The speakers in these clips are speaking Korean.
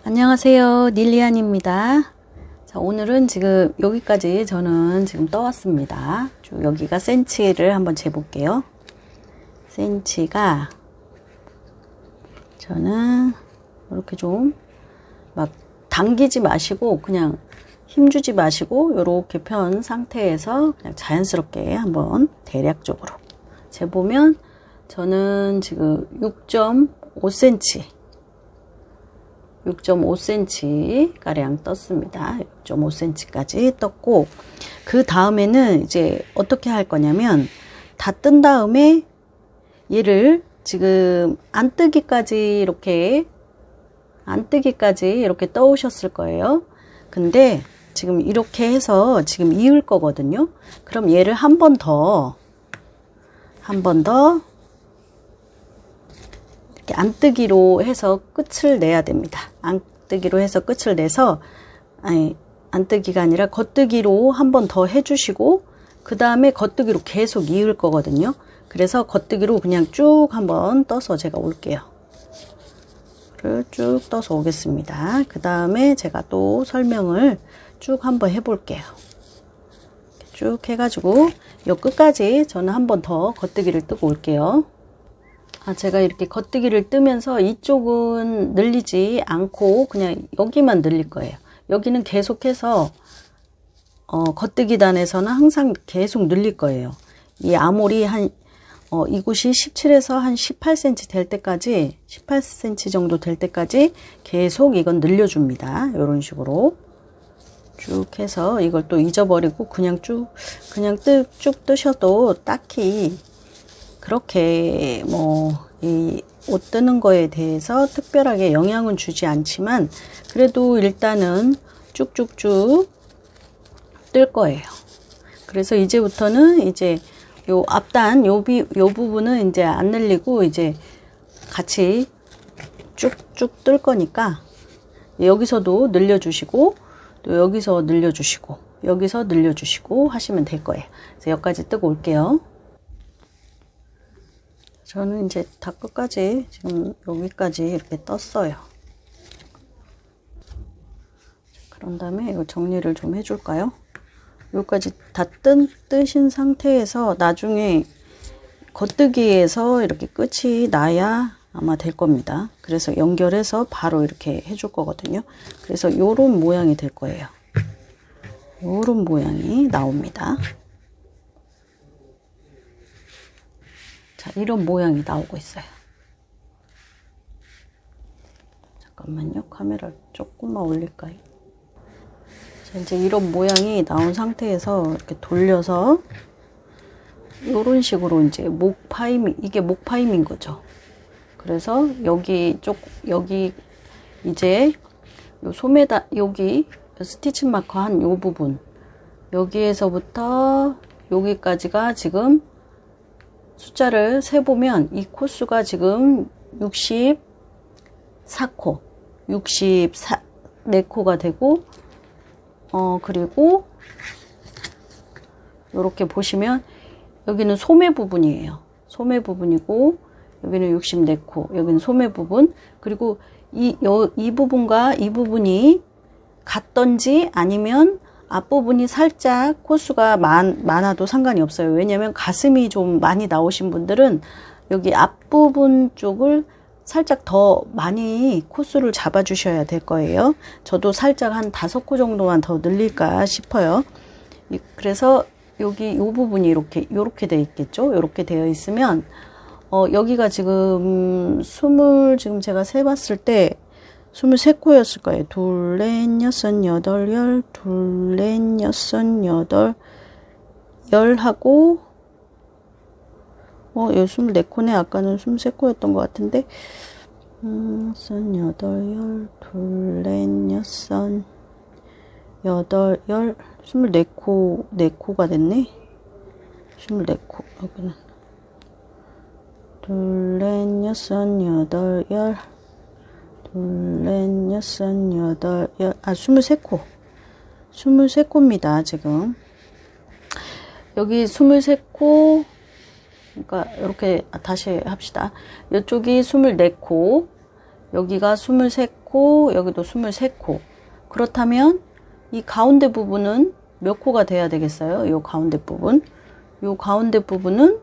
안녕하세요, 닐리안입니다. 자, 오늘은 지금 여기까지 저는 지금 떠왔습니다. 쭉 여기가 센치를 한번 재볼게요. 센치가 저는 이렇게 좀 막 당기지 마시고 그냥 힘주지 마시고 이렇게 편 상태에서 그냥 자연스럽게 한번 대략적으로 재보면 저는 지금 6.5cm 6.5cm 가량 떴습니다. 6.5cm까지 떴고, 그 다음에는 이제 어떻게 할 거냐면 다 뜬 다음에 얘를 지금 안 뜨기까지 이렇게 떠오셨을 거예요. 근데 지금 이렇게 해서 지금 이을 거거든요. 그럼 얘를 한 번 더 이렇게 안 뜨기로 해서 끝을 내야 됩니다. 안 뜨기로 해서 끝을 내서, 안 뜨기가 아니라 겉뜨기로 한 번 더 해주시고, 그 다음에 겉뜨기로 계속 이을 거거든요. 그래서 겉뜨기로 그냥 쭉 한번 떠서 제가 올게요. 쭉 떠서 오겠습니다. 그 다음에 제가 또 설명을 쭉 한번 해볼게요. 쭉 해가지고 요 끝까지 저는 한 번 더 겉뜨기를 뜨고 올게요. 제가 이렇게 겉뜨기를 뜨면서 이쪽은 늘리지 않고 그냥 여기만 늘릴 거예요. 여기는 계속해서 겉뜨기 단에서는 항상 계속 늘릴 거예요. 이 아몰이 이곳이 17에서 한 18cm 될 때까지, 18cm 정도 될 때까지 계속 이건 늘려줍니다. 이런 식으로 쭉 해서 이걸 또 잊어버리고 그냥 쭉 뜨셔도 딱히 그렇게 이 옷 뜨는 거에 대해서 특별하게 영향은 주지 않지만 그래도 일단은 쭉쭉쭉 뜰 거예요. 그래서 이제부터는 이제 요 앞단 요 부분은 이제 안 늘리고 이제 같이 쭉쭉 뜰 거니까 여기서도 늘려주시고 또 여기서 늘려주시고 여기서 늘려주시고 하시면 될 거예요. 그래서 여기까지 뜨고 올게요. 저는 이제 다 끝까지 지금 여기까지 이렇게 떴어요. 그런 다음에 이거 정리를 좀 해줄까요? 여기까지 다 뜨신 상태에서 나중에 겉뜨기에서 이렇게 끝이 나야 아마 될 겁니다. 그래서 연결해서 바로 이렇게 해줄 거거든요. 그래서 요런 모양이 될 거예요. 요런 모양이 나옵니다. 자, 이런 모양이 나오고 있어요. 잠깐만요. 카메라를 조금만 올릴까요? 자, 이제 이런 모양이 나온 상태에서 이렇게 돌려서 이런 식으로 이제 이게 목 파임인 거죠. 그래서 여기 이제 요 소매다 여기 스티치 마커 한 요 부분 여기에서부터 여기까지가 지금 숫자를 세보면 이 코수가 지금 64코 64코가 되고 그리고 이렇게 보시면 여기는 소매 부분이에요. 소매 부분이고 여기는 64코 여기는 소매 부분 그리고 이 부분과 이 부분이 같던지 아니면 앞부분이 살짝 코수가 많아도 상관이 없어요. 왜냐면 가슴이 좀 많이 나오신 분들은 여기 앞부분 쪽을 살짝 더 많이 코수를 잡아 주셔야 될 거예요. 저도 살짝 한 5코 정도만 더 늘릴까 싶어요. 그래서 여기 이 부분이 이렇게 되어 있겠죠. 이렇게 되어 있으면 여기가 지금 지금 제가 세봤을 때 23코였을 거예요. 2, 4, 6, 8, 10, 2, 6, 8 하고 여기 24코네. 아까는 23코였던 것 같은데 6, 8, 2, 4, 6, 8, 24코가 됐네. 24코 여기는 2, 4, 6, 8, 23코 23코입니다 지금. 여기 23코 그러니까 이렇게 다시 합시다. 이쪽이 24코 여기가 23코, 여기도 23코. 그렇다면 이 가운데 부분은 몇 코가 돼야 되겠어요? 요 가운데 부분. 요 가운데 부분은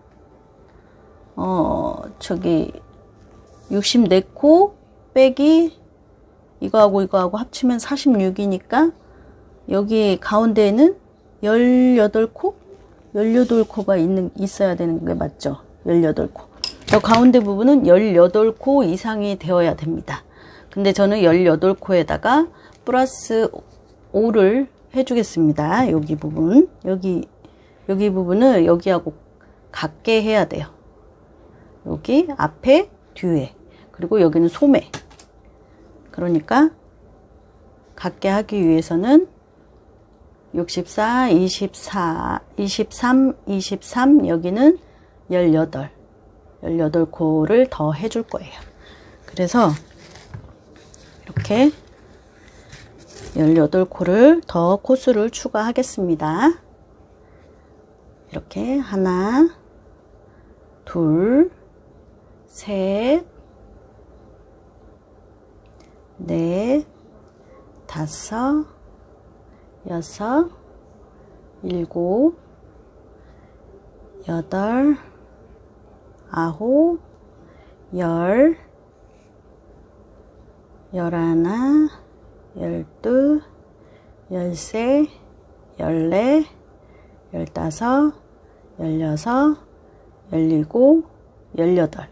저기 64코 빼기 이거하고 합치면 46이니까 여기 가운데에는 18코? 18코가 있어야 되는 게 맞죠? 18코. 저 가운데 부분은 18코 이상이 되어야 됩니다. 근데 저는 18코에다가 플러스 5를 해주겠습니다. 여기 부분. 여기 부분을 여기하고 같게 해야 돼요. 여기 앞에, 뒤에. 그리고 여기는 소매. 그러니까 같게 하기 위해서는 64, 24, 23, 23, 여기는 18코를 더 해줄 거예요. 그래서 이렇게 18코를 더 코수를 추가하겠습니다. 이렇게 하나, 둘, 셋, 넷, 다섯, 여섯, 일곱, 여덟, 아홉, 열, 열하나, 열둘, 열세, 열네, 열다섯, 열여섯, 열일곱, 열여덟.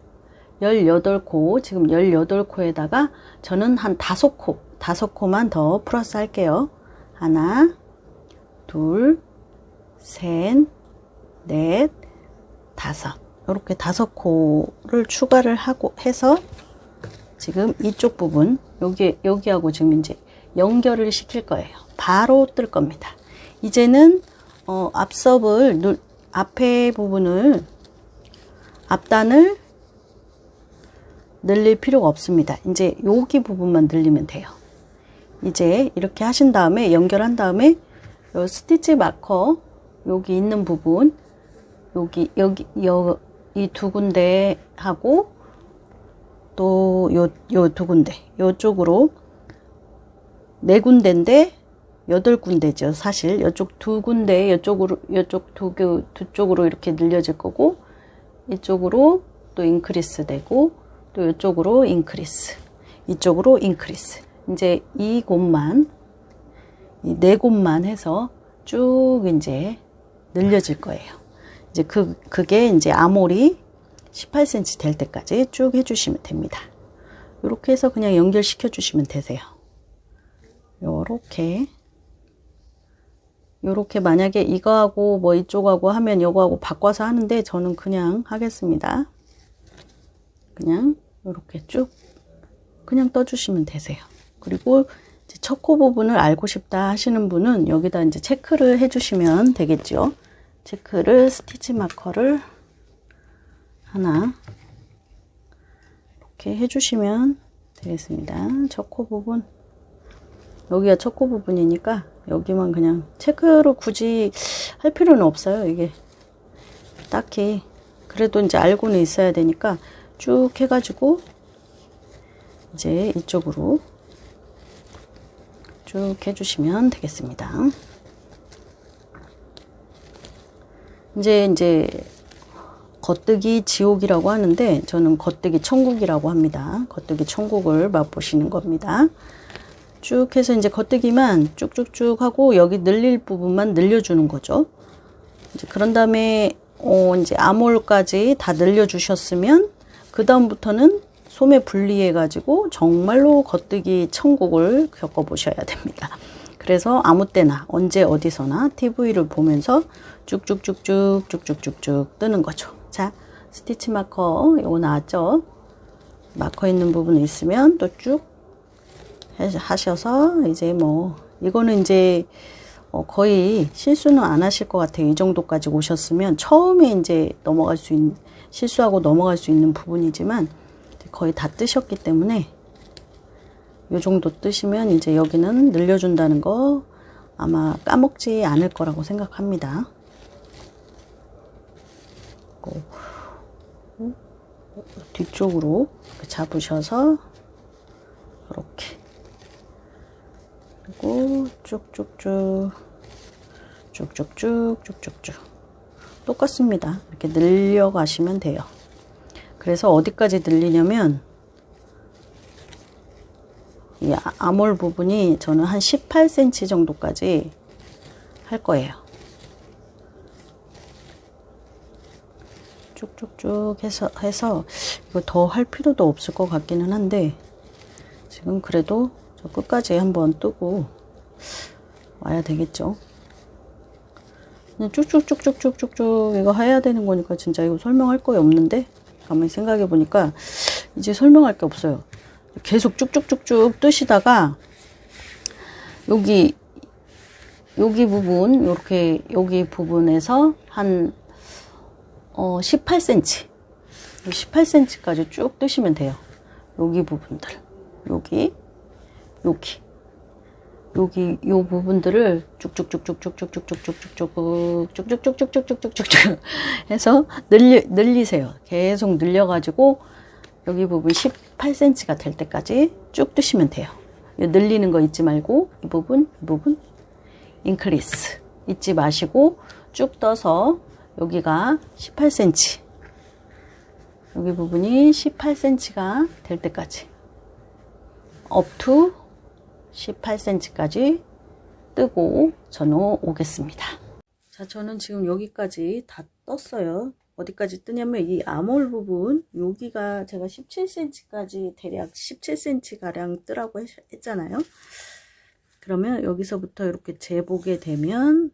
18코, 지금 18코에다가 저는 한 5코만 더 플러스 할게요. 하나, 둘, 셋, 넷, 다섯. 이렇게 5코를 추가를 해서 지금 이쪽 부분, 여기하고 지금 이제 연결을 시킬 거예요. 바로 뜰 겁니다. 이제는, 앞에 부분을, 앞단을 늘릴 필요가 없습니다. 이제 여기 부분만 늘리면 돼요. 이제 이렇게 하신 다음에 연결한 다음에 요 스티치 마커 여기 있는 부분 이 두 군데 하고 또 요 두 군데 요쪽으로 4군데인데 8군데죠. 사실 요쪽 두 군데 요쪽 두 쪽으로 이렇게 늘려질 거고 이쪽으로 또 인크리스 되고 또 이쪽으로 인크리스, 이쪽으로 인크리스. 이제 이 곳만, 이 4곳만 해서 쭉 이제 늘려질 거예요. 이제 그게 이제 아몰이 18cm 될 때까지 쭉 해주시면 됩니다. 이렇게 해서 그냥 연결시켜 주시면 되세요. 요렇게 만약에 이거하고 뭐 이쪽하고 하면 이거하고 바꿔서 하는데 저는 그냥 하겠습니다. 그냥 이렇게 쭉 그냥 떠주시면 되세요. 그리고 이제 첫 코 부분을 알고 싶다 하시는 분은 여기다 이제 체크를 해주시면 되겠죠. 체크를 스티치 마커를 하나 이렇게 해주시면 되겠습니다. 첫 코 부분 여기가 첫 코 부분이니까 여기만 그냥 체크를 굳이 할 필요는 없어요. 이게 딱히 그래도 이제 알고는 있어야 되니까 쭉 해가지고 이제 이쪽으로 쭉 해주시면 되겠습니다. 이제 겉뜨기 지옥이라고 하는데 저는 겉뜨기 천국이라고 합니다. 겉뜨기 천국을 맛보시는 겁니다. 쭉 해서 이제 겉뜨기만 쭉쭉쭉 하고 여기 늘릴 부분만 늘려주는 거죠. 이제 그런 다음에 이제 아몰까지 다 늘려주셨으면 그 다음부터는 소매 분리해 가지고 정말로 겉뜨기 천국을 겪어보셔야 됩니다. 그래서 아무 때나 언제 어디서나 TV를 보면서 쭉쭉쭉쭉 뜨는 거죠. 자, 스티치 마커 이거 나왔죠? 마커 있는 부분 있으면 또 쭉 하셔서 이제 뭐 이거는 이제 거의 실수는 안 하실 것 같아요. 이 정도까지 오셨으면 처음에 이제 실수하고 넘어갈 수 있는 부분이지만 거의 다 뜨셨기 때문에 이 정도 뜨시면 이제 여기는 늘려준다는 거 아마 까먹지 않을 거라고 생각합니다. 뒤쪽으로 잡으셔서 그렇게. 그리고 쭉쭉쭉 쭉쭉쭉 똑같습니다. 이렇게 늘려 가시면 돼요. 그래서 어디까지 늘리냐면 이 아몰 부분이 저는 한 18cm 정도까지 할 거예요. 쭉쭉쭉 해서 이거 더 할 필요도 없을 것 같기는 한데 지금 그래도 저 끝까지 한번 뜨고 와야 되겠죠. 쭉쭉쭉쭉쭉쭉 이거 해야 되는 거니까 진짜 이거 설명할 거에 없는데 가만히 생각해 보니까 이제 설명할 게 없어요. 계속 쭉쭉쭉쭉 뜨시다가 여기 부분 이렇게 여기 부분에서 한 18cm 18cm까지 쭉 뜨시면 돼요. 여기 부분들 여기 요 부분들을 쭉쭉쭉쭉쭉쭉쭉쭉쭉쭉쭉쭉쭉쭉쭉쭉쭉쭉 해서 늘리세요. 계속 늘려가지고 여기 부분 18cm가 될 때까지 쭉 뜨시면 돼요. 늘리는 거 잊지 말고 이 부분 인크리스 잊지 마시고 쭉 떠서 여기가 18cm 여기 부분이 18cm가 될 때까지 up to 18cm까지 뜨고 저는 오겠습니다. 자, 저는 지금 여기까지 다 떴어요. 어디까지 뜨냐면 이 아몰 부분 여기가 제가 17cm까지 대략 17cm 가량 뜨라고 했잖아요. 그러면 여기서부터 이렇게 재보게 되면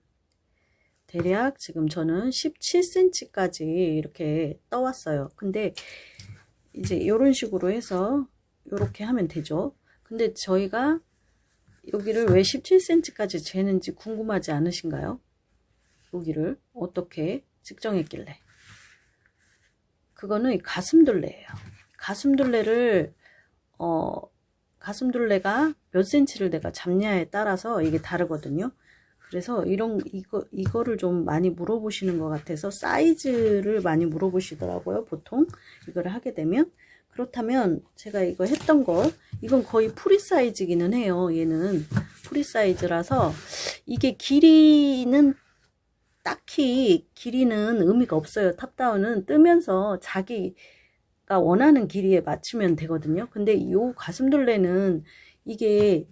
대략 지금 저는 17cm까지 이렇게 떠왔어요. 근데 이제 이런 식으로 해서 이렇게 하면 되죠. 근데 저희가 여기를 왜 17cm까지 재는지 궁금하지 않으신가요? 여기를 어떻게 측정했길래? 그거는 이 가슴둘레예요. 가슴둘레를 가슴둘레가 몇 cm를 내가 잡냐에 따라서 이게 다르거든요. 그래서 이거를 좀 많이 물어보시는 것 같아서 사이즈를 많이 물어보시더라고요. 보통 이거를 하게 되면. 그렇다면 제가 이거 했던 거 이건 거의 프리 사이즈기는 해요. 얘는 프리 사이즈라서 이게 길이는 딱히 길이는 의미가 없어요. 탑다운은 뜨면서 자기가 원하는 길이에 맞추면 되거든요. 근데 이 가슴둘레는 이게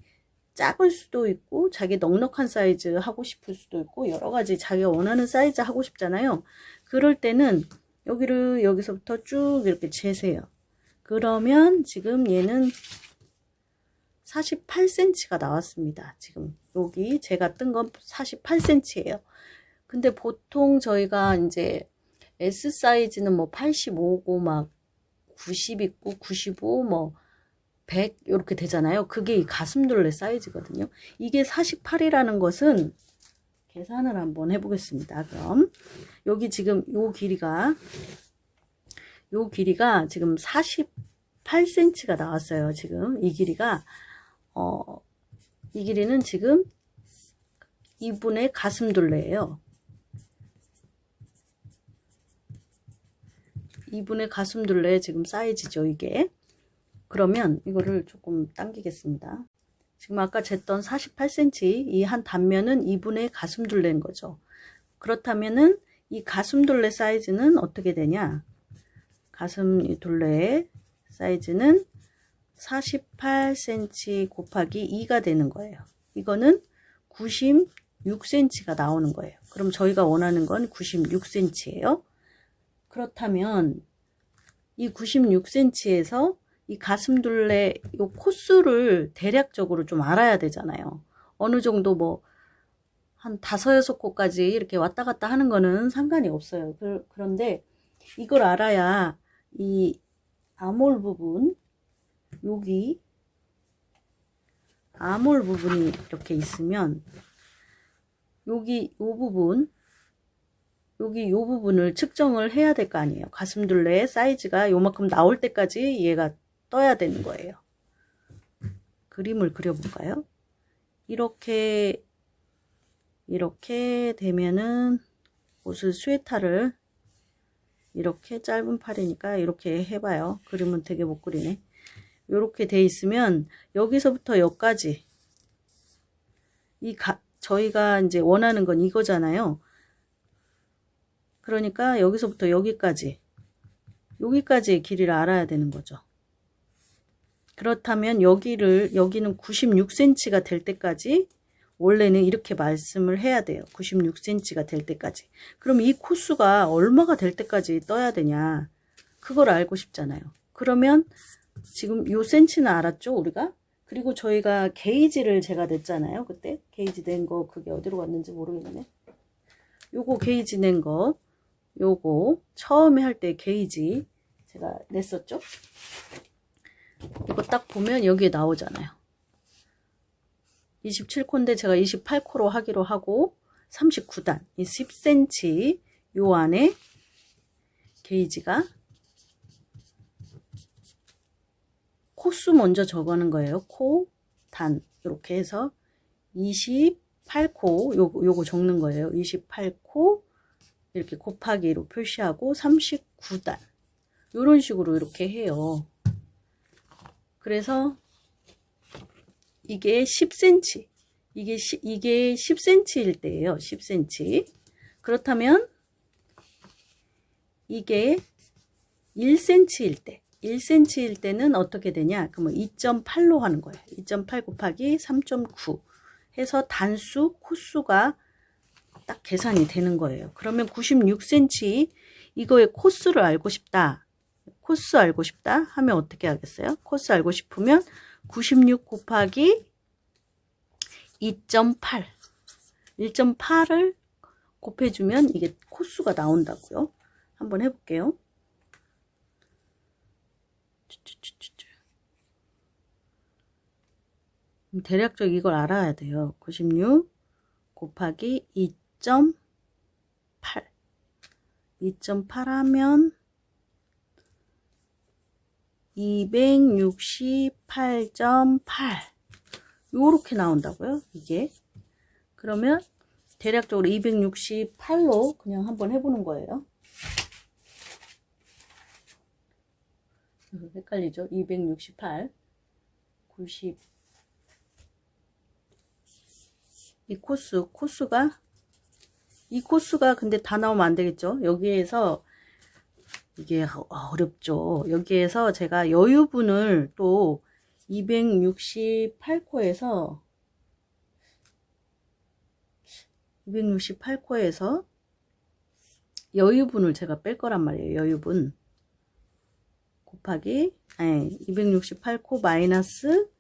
작을 수도 있고 자기 넉넉한 사이즈 하고 싶을 수도 있고 여러가지 자기가 원하는 사이즈 하고 싶잖아요. 그럴 때는 여기를 여기서부터 쭉 이렇게 재세요. 그러면 지금 얘는 48cm가 나왔습니다. 지금 여기 제가 뜬 건 48cm예요. 근데 보통 저희가 이제 S 사이즈는 뭐 85고 막 90 있고 95 뭐 100 이렇게 되잖아요. 그게 이 가슴둘레 사이즈거든요. 이게 48이라는 것은 계산을 한번 해보겠습니다. 그럼 여기 지금 요 길이가 지금 48cm가 나왔어요. 지금 이 길이가 이 길이는 지금 이분의 가슴둘레예요. 이분의 가슴둘레 지금 사이즈죠, 이게. 그러면 이거를 조금 당기겠습니다. 지금 아까 쟀던 48cm 이 한 단면은 이분의 가슴둘레인 거죠. 그렇다면은 이 가슴둘레 사이즈는 어떻게 되냐? 가슴둘레의 사이즈는 48cm 곱하기 2가 되는 거예요. 이거는 96cm가 나오는 거예요. 그럼 저희가 원하는 건 96cm예요. 그렇다면 이 96cm에서 이 가슴둘레 요 코수를 대략적으로 좀 알아야 되잖아요. 어느 정도 뭐 한 5-6코까지 이렇게 왔다 갔다 하는 거는 상관이 없어요. 그런데 이걸 알아야 이 아몰 부분 여기 아몰 부분이 이렇게 있으면 여기 요 부분 여기 요 부분을 측정을 해야 될 거 아니에요. 가슴둘레의 사이즈가 요만큼 나올 때까지 얘가 떠야 되는 거예요. 그림을 그려볼까요? 이렇게 되면은 옷을 스웨터를 이렇게 짧은 팔이니까 이렇게 해봐요. 그림은 되게 못 그리네. 요렇게 돼 있으면 여기서부터 여기까지 저희가 이제 원하는 건 이거잖아요. 그러니까 여기서부터 여기까지의 길이를 알아야 되는 거죠. 그렇다면 여기는 96cm가 될 때까지 원래는 이렇게 말씀을 해야 돼요. 96cm가 될 때까지. 그럼 이 코수가 얼마가 될 때까지 떠야 되냐, 그걸 알고 싶잖아요. 그러면 지금 요 센치는 알았죠, 우리가? 그리고 저희가 게이지를 제가 냈잖아요. 그때 게이지 낸 거 그게 어디로 갔는지 모르겠네. 요거 게이지 낸 거, 요거 처음에 할 때 게이지 제가 냈었죠. 이거 딱 보면 여기에 나오잖아요. 27코인데 제가 28코로 하기로 하고 39단, 이 10cm 요 안에 게이지가, 코수 먼저 적어는 거예요. 코, 단 이렇게 해서 28코 요거 적는 거예요. 28코 이렇게 곱하기로 표시하고 39단 요런 식으로 이렇게 해요. 그래서 이게 10cm, 이게 10cm일 때예요. 10cm. 그렇다면 이게 1cm일 때, 1cm일 때는 어떻게 되냐? 그러면 2.8로 하는 거예요. 2.8 곱하기 3.9 해서 단수, 코수가 딱 계산이 되는 거예요. 그러면 96cm 이거의 코수를 알고 싶다. 코스 알고 싶다 하면 어떻게 하겠어요? 코스 알고 싶으면 96 곱하기 2.8 1.8을 곱해주면 이게 코수가 나온다고요. 한번 해볼게요. 대략적 이걸 알아야 돼요. 96 곱하기 2.8 2.8 하면 268.8 요렇게 나온다고요. 이게 그러면 대략적으로 268로 그냥 한번 해보는 거예요. 헷갈리죠? 268 90 이 코수가 근데 다 나오면 안 되겠죠. 여기에서 이게 어렵죠. 여기에서 제가 여유분을 또 268코에서 여유분을 제가 뺄 거란 말이에요. 여유분 곱하기 268코 마이너스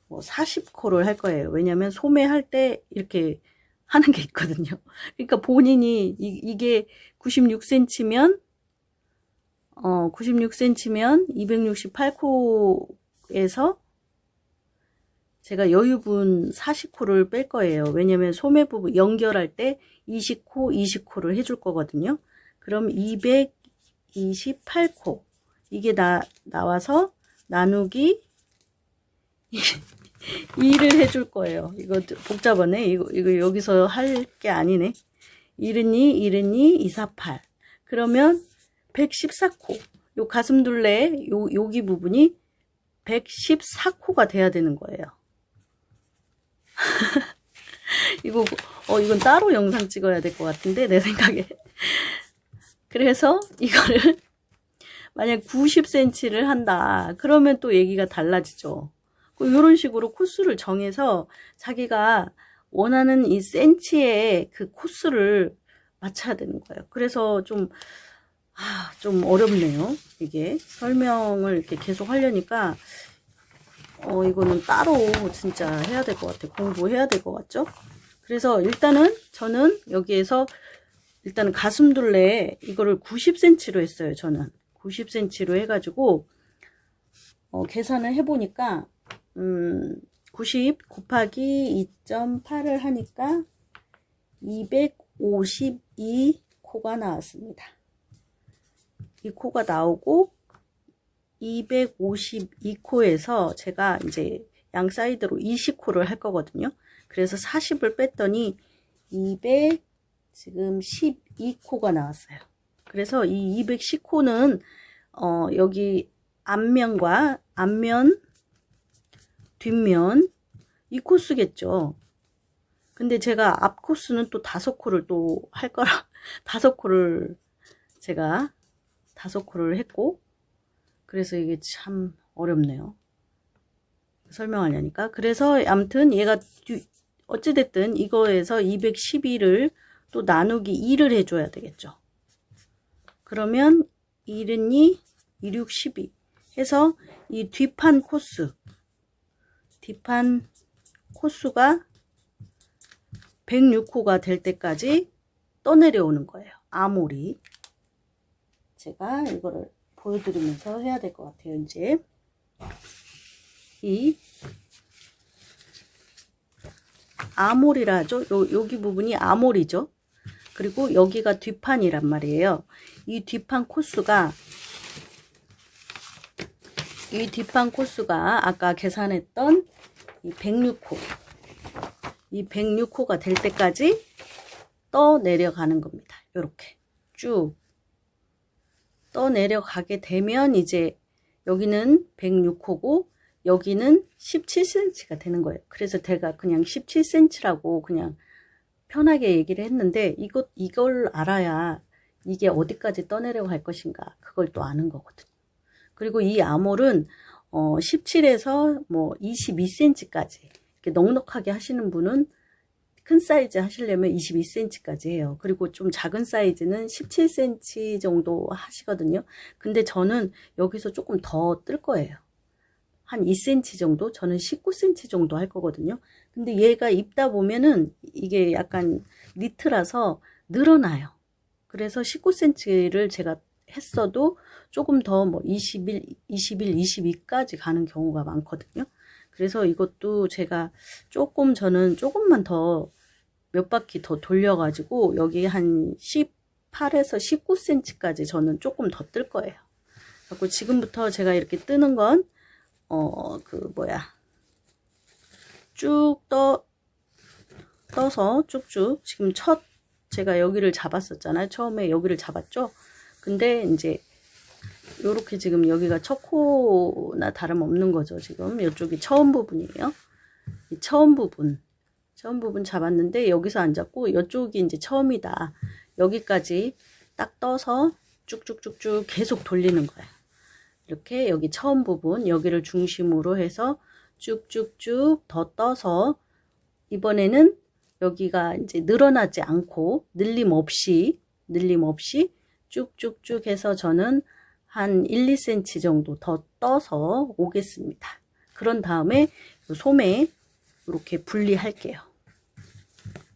40코를 할 거예요. 왜냐면 소매할 때 이렇게 하는 게 있거든요. 그러니까 본인이 이게 96cm면 268코에서 제가 여유분 40코를 뺄 거예요. 왜냐면 소매 부분 연결할 때 20코를 해줄 거거든요. 그럼 228코 이게 나와서 나누기 2를 해줄 거예요. 이거 복잡하네. 이거 여기서 할 게 아니네. 1은 248. 그러면 114코. 요 가슴둘레 여기 부분이 114코가 돼야 되는 거예요. 이건 따로 영상 찍어야 될 것 같은데, 내 생각에. 그래서 이거를 만약 90cm를 한다. 그러면 또 얘기가 달라지죠. 이런 식으로 코스를 정해서 자기가 원하는 이 센치의 그 코스를 맞춰야 되는 거예요. 그래서 좀 어렵네요. 이게 설명을 이렇게 계속 하려니까 이거는 따로 진짜 해야 될 것 같아요. 공부해야 될 것 같죠? 그래서 일단은 저는 여기에서 일단은 가슴둘레 이거를 90cm로 했어요. 저는 90cm로 해가지고 계산을 해보니까 90 곱하기 2.8을 하니까 252코가 나왔습니다. 이 코가 나오고 252코에서 제가 이제 양 사이드로 20코를 할 거거든요. 그래서 40을 뺐더니 지금 12코가 나왔어요. 그래서 이 210코는 여기 앞면과 앞면, 뒷면 이 코스겠죠. 근데 제가 앞 코스는 또 5코를 또 할 거라 5코를 제가 5코를 했고, 그래서 이게 참 어렵네요. 설명하려니까. 그래서 아무튼 얘가 어찌됐든 이거에서 212를 또 나누기 2를 해줘야 되겠죠. 그러면 1은 2, 2, 6, 12 해서 이 뒷판 코스가 106호가 될 때까지 떠내려오는 거예요. 아모리. 제가 이거를 보여드리면서 해야 될 것 같아요. 이제 이 아모리라 하죠. 여기 부분이 아모리죠. 그리고 여기가 뒷판이란 말이에요. 이 뒷판 코스가 아까 계산했던 이 106호, 이 106호가 될 때까지 떠 내려가는 겁니다. 이렇게 쭉 떠 내려가게 되면 이제 여기는 106호고 여기는 17cm가 되는 거예요. 그래서 제가 그냥 17cm라고 그냥 편하게 얘기를 했는데, 이걸 알아야 이게 어디까지 떠내려갈 것인가 그걸 또 아는 거거든요. 그리고 이 아몰은 17에서 뭐 22cm까지 이렇게 넉넉하게 하시는 분은 큰 사이즈 하시려면 22cm까지 해요. 그리고 좀 작은 사이즈는 17cm 정도 하시거든요. 근데 저는 여기서 조금 더 뜰 거예요. 한 2cm 정도? 저는 19cm 정도 할 거거든요. 근데 얘가 입다 보면은 이게 약간 니트라서 늘어나요. 그래서 19cm를 제가 했어도 조금 더 뭐 21, 22까지 가는 경우가 많거든요. 그래서 이것도 제가 저는 조금만 더 몇 바퀴 더 돌려가지고 여기 한 18에서 19cm까지 저는 조금 더 뜰 거예요. 그리고 지금부터 제가 이렇게 뜨는 건 쭉 떠서 쭉쭉 지금 제가 여기를 잡았었잖아요. 처음에 여기를 잡았죠. 근데 이제 요렇게 지금 여기가 첫 코나 다름없는 거죠. 지금 이쪽이 처음 부분이에요. 이 처음 부분 잡았는데 여기서 안 잡고 이쪽이 이제 처음이다. 여기까지 딱 떠서 쭉쭉쭉쭉 계속 돌리는 거예요. 이렇게 여기 처음 부분 여기를 중심으로 해서 쭉쭉쭉 더 떠서 이번에는 여기가 이제 늘어나지 않고 늘림 없이 쭉쭉쭉 해서 저는 한 1, 2cm 정도 더 떠서 오겠습니다. 그런 다음에 소매 이렇게 분리할게요.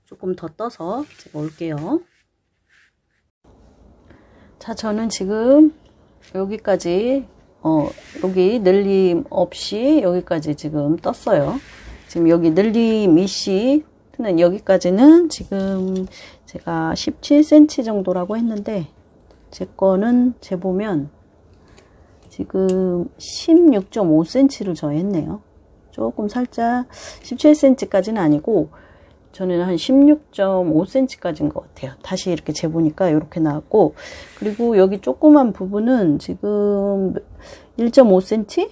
조금 더 떠서 제가 올게요. 자, 저는 지금 여기까지 여기 늘림 없이 여기까지 지금 떴어요. 지금 여기 늘림 이씨 는 여기까지는 지금 제가 17cm 정도라고 했는데 제 거는 재보면 지금 16.5cm를 저 했네요. 조금 살짝 17cm까지는 아니고 저는 한 16.5cm까지인 것 같아요. 다시 이렇게 재보니까 이렇게 나왔고, 그리고 여기 조그만 부분은 지금 1.5cm?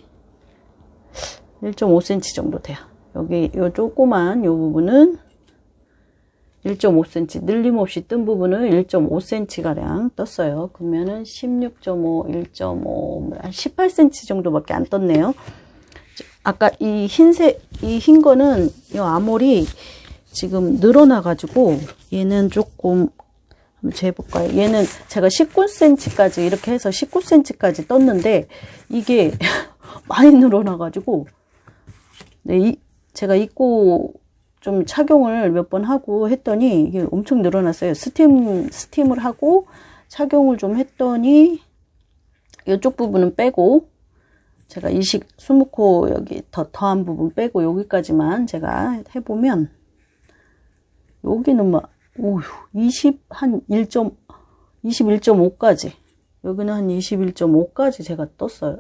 1.5cm 정도 돼요. 여기 요 조그만 요 부분은 1.5cm, 늘림 없이 뜬 부분은 1.5cm가량 떴어요. 그러면은 16.5, 1.5, 한 18cm 정도밖에 안 떴네요. 아까 이 흰 거는 이 아몰이 지금 늘어나가지고 얘는 조금 한번 재볼까요? 얘는 제가 19cm까지 이렇게 해서 19cm까지 떴는데 이게 많이 늘어나가지고 네, 제가 입고 좀 착용을 몇 번 하고 했더니 이게 엄청 늘어났어요. 스팀을 하고 착용을 좀 했더니 이쪽 부분은 빼고 제가 20코 여기 더한 부분 빼고 여기까지만 제가 해보면 여기는 막 21.5까지 여기는 한 21.5까지 제가 떴어요.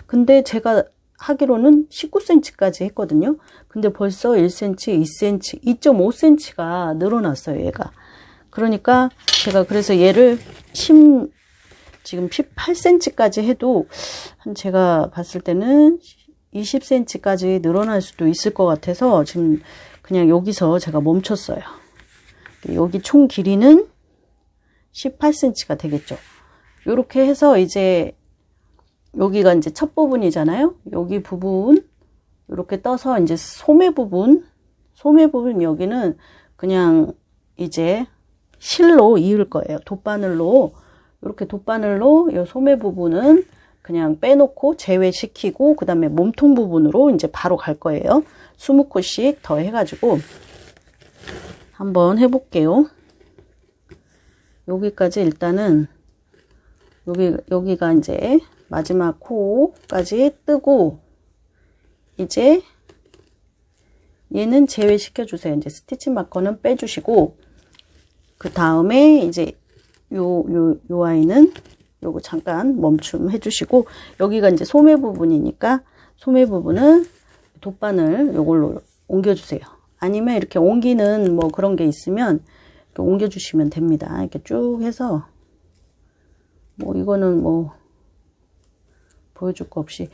근데 제가 하기로는 19cm까지 했거든요. 근데 벌써 1cm, 2cm, 2.5cm가 늘어났어요, 얘가. 그러니까 제가 그래서 얘를 지금 18cm까지 해도 한 제가 봤을 때는 20cm까지 늘어날 수도 있을 것 같아서 지금 그냥 여기서 제가 멈췄어요. 여기 총 길이는 18cm가 되겠죠. 이렇게 해서 이제 여기가 이제 첫 부분이잖아요. 여기 부분 이렇게 떠서 이제 소매 부분 여기는 그냥 이제 실로 이을 거예요. 돗바늘로 이렇게 돗바늘로 이 소매 부분은 그냥 빼놓고 제외시키고 그 다음에 몸통 부분으로 이제 바로 갈 거예요. 20코씩 더 해가지고 한번 해볼게요. 여기까지 일단은 여기가 이제 마지막 코까지 뜨고 이제 얘는 제외시켜 주세요. 이제 스티치 마커는 빼주시고 그 다음에 이제 요 아이는 요거 잠깐 멈춤 해주시고 여기가 이제 소매 부분이니까 소매 부분은 돗바늘 요걸로 옮겨주세요. 아니면 이렇게 옮기는 뭐 그런 게 있으면 이렇게 옮겨주시면 됩니다. 이렇게 쭉 해서 뭐 이거는 뭐 보여줄 거 없이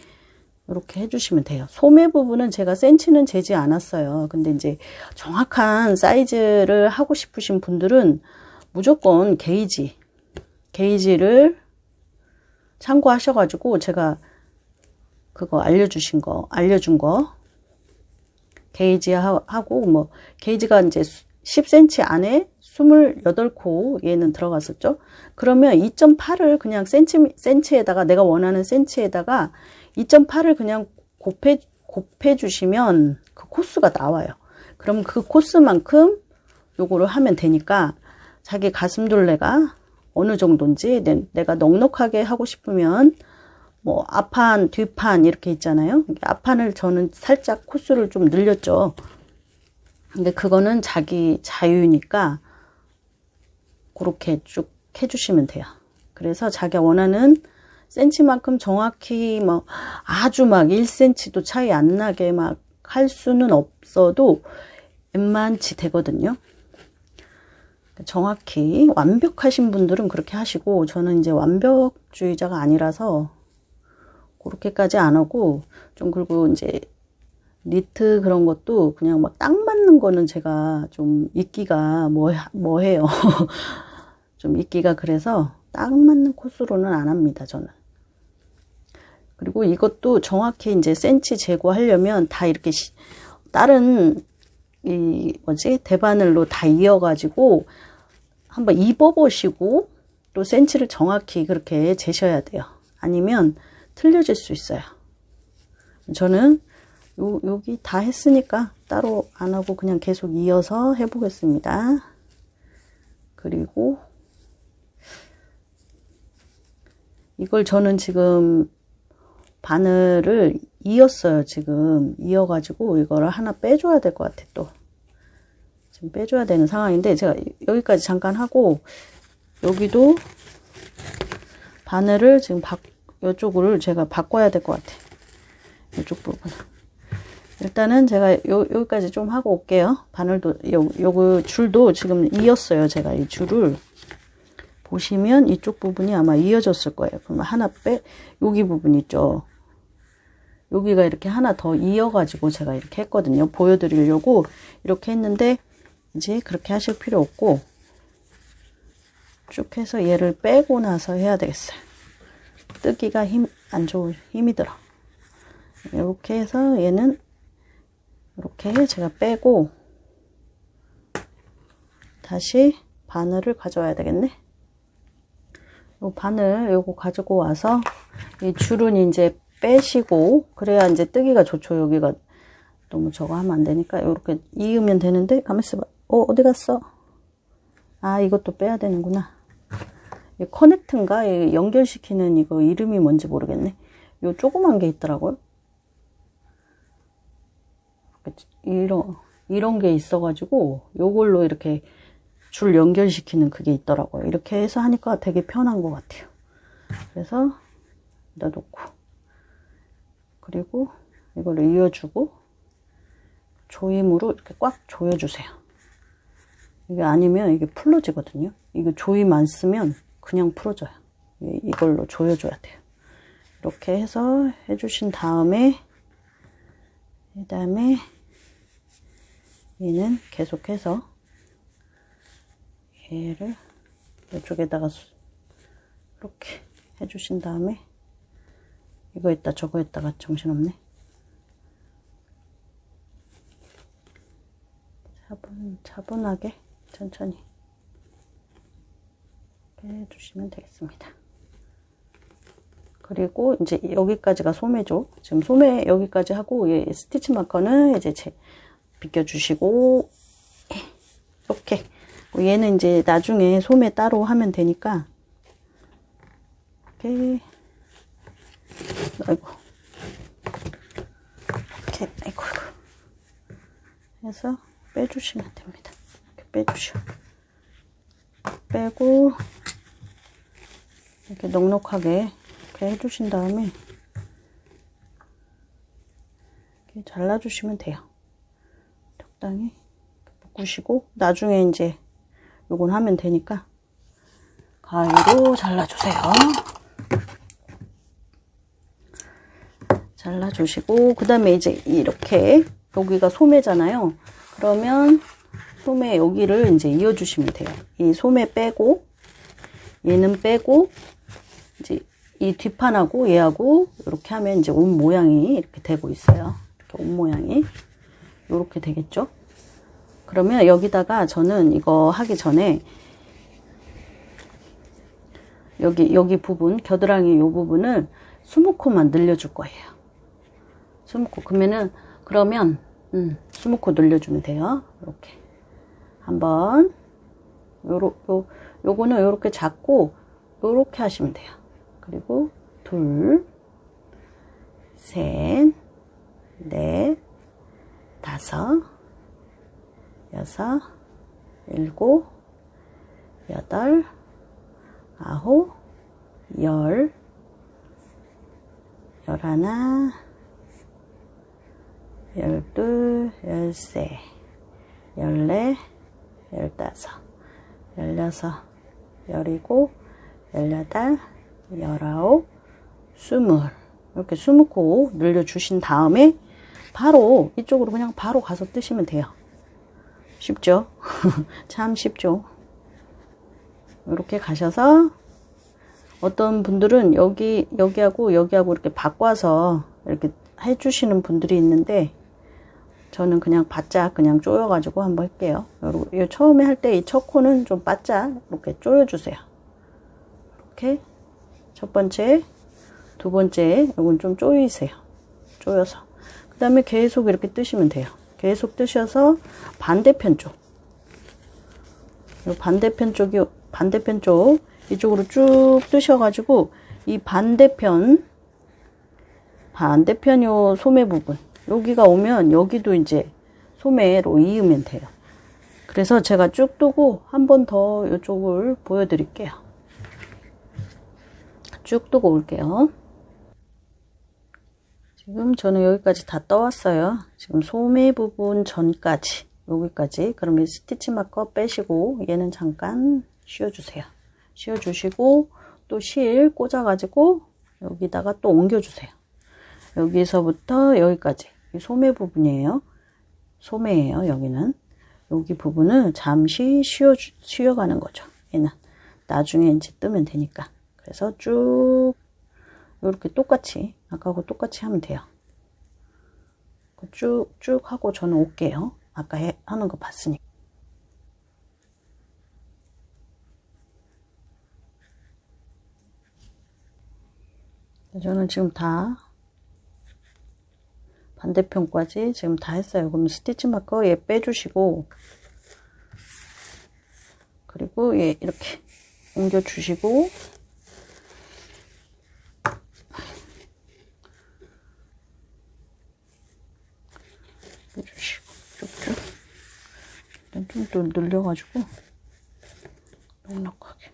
이렇게 해주시면 돼요. 소매 부분은 제가 센치는 재지 않았어요. 근데 이제 정확한 사이즈를 하고 싶으신 분들은 무조건 게이지를 참고하셔가지고 제가 그거 알려준 거 게이지 하고 뭐 게이지가 이제 10cm 안에 28코 얘는 들어갔었죠. 그러면 2.8을 그냥 센치에다가 내가 원하는 센치에다가 2.8을 그냥 곱해 주시면 그 코스가 나와요. 그럼 그 코스만큼 요거를 하면 되니까 자기 가슴둘레가 어느 정도인지 내가 넉넉하게 하고 싶으면 뭐 앞판 뒷판 이렇게 있잖아요. 앞판을 저는 살짝 코스를 좀 늘렸죠. 근데 그거는 자기 자유니까 그렇게 쭉 해주시면 돼요. 그래서 자기가 원하는 센치만큼 정확히 뭐 아주 막 1cm도 차이 안 나게 막 할 수는 없어도 웬만치 되거든요. 정확히 완벽하신 분들은 그렇게 하시고 저는 이제 완벽주의자가 아니라서 그렇게까지 안 하고 좀 그리고 이제 니트 그런 것도 그냥 막 딱 맞는 거는 제가 좀 입기가 뭐해요. 좀 입기가 그래서 딱 맞는 코스로는 안 합니다, 저는. 그리고 이것도 정확히 이제 센치 재고하려면 다 이렇게 다른 대바늘로 다 이어가지고 한번 입어보시고 또 센치를 정확히 그렇게 재셔야 돼요. 아니면 틀려질 수 있어요. 저는 여기 다 했으니까 따로 안 하고 그냥 계속 이어서 해보겠습니다. 그리고 이걸 저는 지금 바늘을 이었어요. 지금 이어가지고 이거를 하나 빼줘야 될 것 같아. 또 지금 빼줘야 되는 상황인데 제가 여기까지 잠깐 하고 여기도 바늘을 지금 이쪽을 제가 바꿔야 될 것 같아. 이쪽 부분 일단은 제가 여기까지 좀 하고 올게요. 바늘도 요거 줄도 지금 이었어요. 제가 이 줄을 보시면 이쪽 부분이 아마 이어졌을 거예요. 그러면 하나 여기 부분 있죠. 여기가 이렇게 하나 더 이어가지고 제가 이렇게 했거든요. 보여드리려고 이렇게 했는데 이제 그렇게 하실 필요 없고 쭉 해서 얘를 빼고 나서 해야 되겠어요. 뜨기가 힘이 들어. 이렇게 해서 얘는 이렇게 제가 빼고 다시 바늘을 가져와야 되겠네. 요 바늘 요거 가지고 와서 이 줄은 이제 빼시고 그래야 이제 뜨기가 좋죠. 여기가 너무 저거 하면 안 되니까 이렇게 이으면 되는데 가만히 있어봐. 어디 갔어? 아 이것도 빼야 되는구나. 이 커넥트인가 연결시키는 이거 이름이 뭔지 모르겠네. 요 조그만 게 있더라고요. 이런 게 있어가지고 요걸로 이렇게 줄 연결시키는 그게 있더라고요. 이렇게 해서 하니까 되게 편한 것 같아요. 그래서 여기다 놓고 그리고 이걸 이어주고 조임으로 이렇게 꽉 조여주세요. 이게 아니면 이게 풀러지거든요. 이거 조임 안 쓰면 그냥 풀어져요. 이걸로 조여줘야 돼요. 이렇게 해서 해주신 다음에 그 다음에 얘는 계속해서 얘를 이쪽에다가 이렇게 해주신 다음에 이거 했다 저거 했다가 정신없네. 차분하게 천천히 이렇게 해주시면 되겠습니다. 그리고 이제 여기까지가 소매죠. 지금 소매 여기까지 하고 얘 스티치 마커는 이제 비껴주시고 이렇게 얘는 이제 나중에 소매 따로 하면 되니까 이렇게 아이고 이렇게 아이고 해서 빼주시면 됩니다. 이렇게 빼주시고 빼고 이렇게 넉넉하게 이렇게 해주신 다음에 이렇게 잘라주시면 돼요. 적당히 묶으시고 나중에 이제 요건 하면 되니까 가위로 잘라주세요. 잘라주시고 그 다음에 이제 이렇게 여기가 소매잖아요. 그러면 소매 여기를 이제 이어주시면 돼요. 이 소매 빼고 얘는 빼고 이제 이 뒷판하고 얘하고 이렇게 하면 이제 옷 모양이 이렇게 되고 있어요. 이렇게 옷 모양이 이렇게 되겠죠. 그러면 여기다가 저는 이거 하기 전에 여기 부분 겨드랑이 요 부분을 스모코만 늘려줄 거예요. 스모코 그러면 스모코 늘려주면 돼요. 이렇게 한번 요거는 요렇게 잡고 요렇게 하시면 돼요. 그리고 둘, 셋, 넷, 다섯, 여섯, 일곱, 여덟, 아홉, 열, 열하나, 열둘, 열세, 열네, 열다섯, 열여섯, 열일곱, 열여덟, 열아홉, 스물 이렇게 20코 늘려주신 다음에 바로 이쪽으로 그냥 바로 가서 뜨시면 돼요. 쉽죠? 참 쉽죠? 이렇게 가셔서 어떤 분들은 여기하고 이렇게 바꿔서 이렇게 해주시는 분들이 있는데 저는 그냥 바짝 그냥 조여가지고 한번 할게요. 요 처음에 할 때 이 첫 코는 좀 바짝 이렇게 조여주세요. 이렇게 첫 번째, 두 번째 이건 좀 조이세요. 조여서 그 다음에 계속 이렇게 뜨시면 돼요. 계속 뜨셔서 반대편 쪽, 반대편 쪽 이쪽으로 쭉 뜨셔가지고 이 반대편 요 소매 부분 여기가 오면 여기도 이제 소매로 이으면 돼요. 그래서 제가 쭉 뜨고 한 번 더 이쪽을 보여드릴게요. 쭉 뜨고 올게요. 지금 저는 여기까지 다 떠왔어요. 지금 소매 부분 전까지 여기까지. 그럼 이 스티치 마커 빼시고 얘는 잠깐 씌워주세요. 씌워주시고 또 실 꽂아가지고 여기다가 또 옮겨주세요. 여기서부터 여기까지 이 소매 부분이에요. 소매예요. 여기는 여기 부분을 잠시 쉬어가는 거죠. 얘는 나중에 이제 뜨면 되니까. 그래서 쭉 이렇게 똑같이 아까하고 똑같이 하면 돼요. 쭉 하고 저는 올게요. 아까 하는 거 봤으니까. 저는 지금 다 반대편까지 지금 다 했어요. 그럼 스티치 마커 얘 빼주시고 그리고 얘 이렇게 옮겨 주시고 빼주시고 쭉쭉 일단 좀 더 늘려가지고 넉넉하게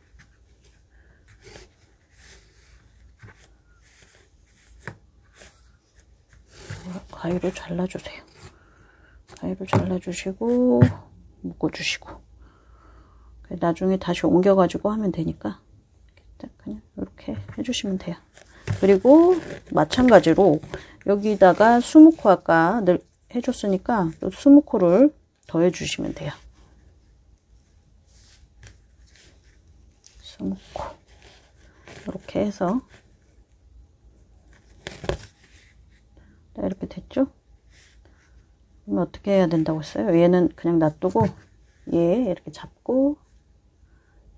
가위로 잘라주세요. 가위로 잘라주시고 묶어주시고 나중에 다시 옮겨가지고 하면 되니까 딱 그냥 이렇게 해주시면 돼요. 그리고 마찬가지로 여기다가 스모코 아까 늘 해줬으니까 또 스모코를 더 해주시면 돼요. 스모코 이렇게 해서 이렇게 됐죠? 그러면 어떻게 해야 된다고 했어요? 얘는 그냥 놔두고 얘 이렇게 잡고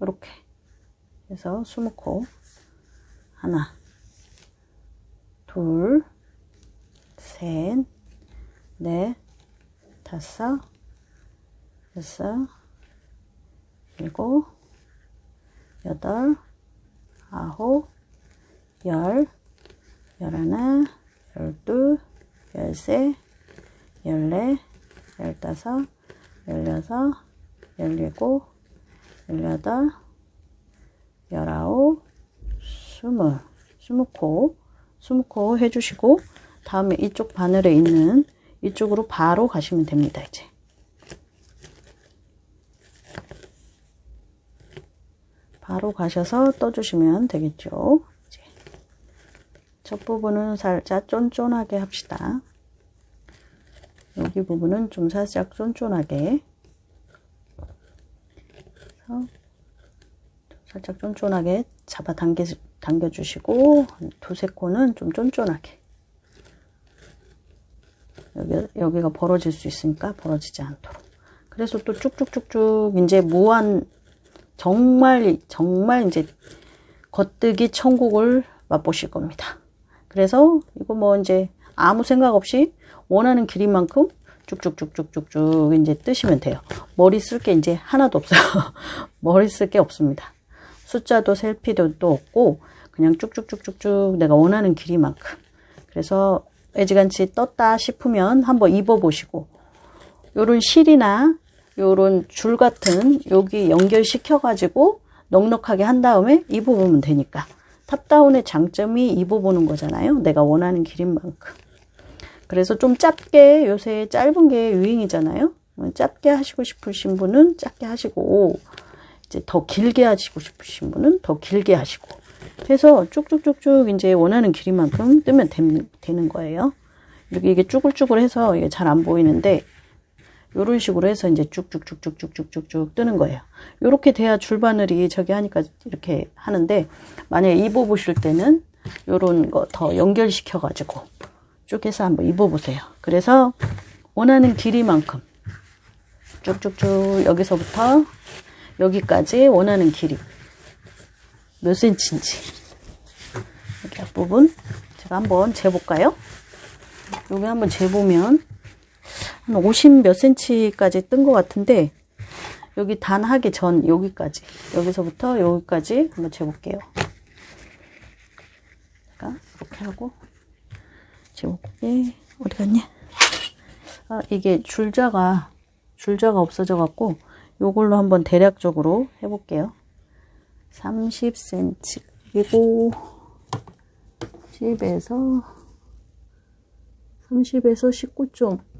이렇게 해서 스모코 하나 둘 셋 넷 다섯 여섯 일곱 여덟 아홉 열 열하나 열둘 열세 열네 열다섯 열여섯 열일곱 열여덟 열아홉 스무코 해주시고 다음에 이쪽 바늘에 있는 이쪽으로 바로 가시면 됩니다. 이제 바로 가셔서 떠주시면 되겠죠. 이제 첫 부분은 살짝 쫀쫀하게 합시다. 여기 부분은 좀 살짝 쫀쫀하게 살짝 쫀쫀하게 잡아 당겨주시고 두세 코는 좀 쫀쫀하게 여기가 벌어질 수 있으니까 벌어지지 않도록. 그래서 또 쭉쭉쭉쭉 이제 무한 정말 이제 겉뜨기 천국을 맛보실 겁니다. 그래서 이거 뭐 이제 아무 생각 없이 원하는 길이만큼 쭉쭉쭉쭉쭉쭉 이제 뜨시면 돼요. 머리 쓸 게 이제 하나도 없어요. 머리 쓸 게 없습니다. 숫자도 셀 필요도 없고 그냥 쭉쭉쭉쭉쭉 내가 원하는 길이만큼. 그래서 애지간치 떴다 싶으면 한번 입어 보시고 요런 실이나 요런 줄 같은 여기 연결시켜 가지고 넉넉하게 한 다음에 입어 보면 되니까. 탑다운의 장점이 입어 보는 거잖아요. 내가 원하는 길이만큼. 그래서 좀 짧게, 요새 짧은 게 유행이잖아요. 짧게 하시고 싶으신 분은 짧게 하시고 이제 더 길게 하시고 싶으신 분은 더 길게 하시고 해서 쭉쭉쭉쭉 이제 원하는 길이만큼 뜨면 되는 거예요. 이게 쭈글쭈글해서 이게 잘 안 보이는데 이런 식으로 해서 이제 쭉쭉쭉쭉쭉쭉쭉 뜨는 거예요. 이렇게 돼야 줄바늘이 저기 하니까 이렇게 하는데 만약에 입어 보실 때는 이런 거 더 연결시켜 가지고 쭉 해서 한번 입어 보세요. 그래서 원하는 길이만큼 쭉쭉쭉 여기서부터 여기까지 원하는 길이 몇 센치인지 이렇게 앞부분 제가 한번 재볼까요? 여기 한번 재보면 한 50 몇 센치까지 뜬 것 같은데 여기 단 하기 전 여기까지 여기서부터 여기까지 한번 재볼게요. 제가 이렇게 하고 재볼게. 어디 갔냐? 아, 이게 줄자가 없어져 갖고 요걸로 한번 대략적으로 해볼게요. 30cm 그리고 30에서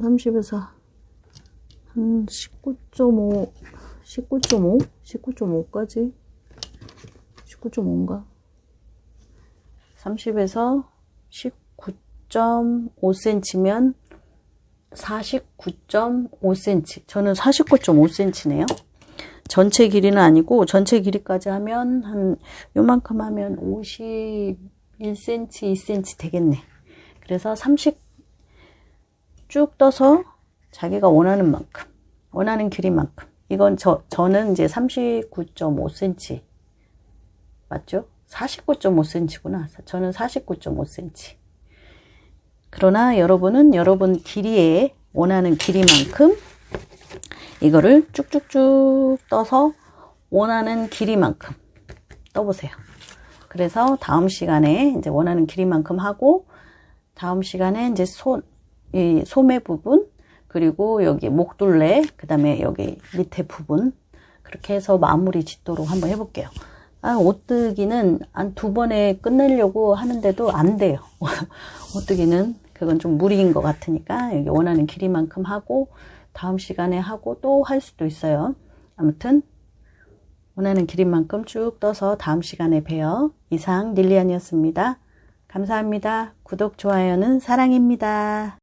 30에서 한 19.5까지 19.5인가 30에서 19.5cm면 49.5cm 저는 49.5cm네요. 전체 길이는 아니고 전체 길이까지 하면 한 요만큼 하면 51cm 2cm 되겠네. 그래서 30 쭉 떠서 자기가 원하는 만큼 원하는 길이만큼 이건 저는 이제 39.5cm 맞죠? 49.5cm구나. 저는 49.5cm. 그러나 여러분은 여러분 길이에 원하는 길이만큼 이거를 쭉쭉쭉 떠서 원하는 길이만큼 떠보세요. 그래서 다음 시간에 이제 원하는 길이만큼 하고 다음 시간에 이제 이 소매 부분 그리고 여기 목둘레 그 다음에 여기 밑에 부분 그렇게 해서 마무리 짓도록 한번 해볼게요. 옷뜨기는 한 2번에 끝내려고 하는데도 안 돼요. 옷뜨기는 그건 좀 무리인 것 같으니까 여기 원하는 길이만큼 하고 다음 시간에 하고 또 할 수도 있어요. 아무튼 원하는 길이만큼 쭉 떠서 다음 시간에 봬요. 이상 릴리안이었습니다. 감사합니다. 구독, 좋아요는 사랑입니다.